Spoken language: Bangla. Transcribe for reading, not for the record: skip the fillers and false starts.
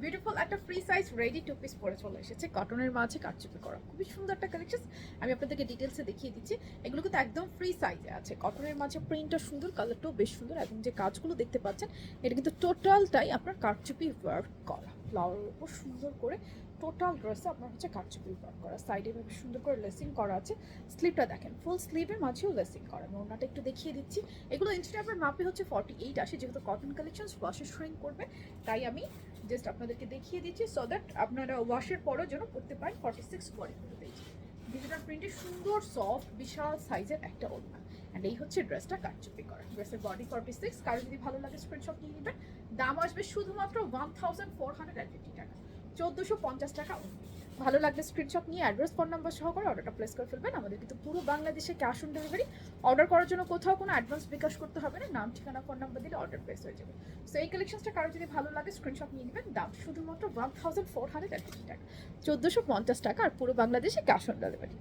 বিউটিফুল একটা free size ready to piece পরে চলে এসেছে কটনের মাঝে কাটচুপি করা, খুবই সুন্দর একটা কালেকশন। আমি আপনাদেরকে ডিটেলসে দেখিয়ে দিচ্ছি। এগুলো কিন্তু একদম ফ্রি সাইজে আছে, কটনের মাঝে প্রিন্টটা সুন্দর, কালারটাও বেশ সুন্দর, এবং যে কাজগুলো দেখতে পাচ্ছেন এটা কিন্তু টোটালটাই আপনার কাটচুপি ওয়ার্ক করা, ফ্লাওয়ারের উপর সুন্দর করে টোটাল ড্রেসে আপনার হচ্ছে কাটচুপি ওয়ার্ক করা। সাইডে বেশ সুন্দর করে লেসিং করা আছে, স্লিভটা দেখেন ফুল স্লিভের মাঝেও লেসিং করা। আমি ওনাটা একটু দেখিয়ে দিচ্ছি। এগুলো ইনস্টাগ্রামের মাপে হচ্ছে 48 আসে, যেহেতু কটন কালেকশন ওয়াশে শ্রিঙ্ক করবে, তাই আমি জাস্ট আপনাদেরকে দেখিয়ে দিচ্ছি সো দ্যাট আপনারা ওয়াশের পরেও যেন করতে পারেন। 46 করে পেয়েছি। ডিজিটাল প্রিন্টের সুন্দর সফট বিশাল সাইজের একটা ওড়না, অ্যান্ড এই হচ্ছে ড্রেসটা কাটচুপি করা। ড্রেসের বডি 46। কারো যদি ভালো লাগে স্ক্রিনশট নিয়ে নেবেন। দাম আসবে শুধুমাত্র 1450 টাকা, 1450 টাকা only। ভালো লাগলে স্ক্রিনশট নিয়ে অ্যাড্রেস ফোন নাম্বার সহকারে অর্ডারটা প্লেস করে ফেলবেন। আমাদের কিন্তু পুরো বাংলাদেশে ক্যাশ অন ডেলিভারি। অর্ডার করার জন্য কোথাও কোনো অ্যাডভান্স বিকাশ করতে হবে না, নাম ঠিকানা ফোন নাম্বার দিলে অর্ডার প্লেস হয়ে যাবে। সো এই কালেকশনটা কারো যদি ভালো লাগে স্ক্রিনশট নিয়ে নেবেন। দাম শুধুমাত্র 1450 টাকা, 1450 টাকা, আর পুরো বাংলাদেশে ক্যাশ অন ডেলিভারি।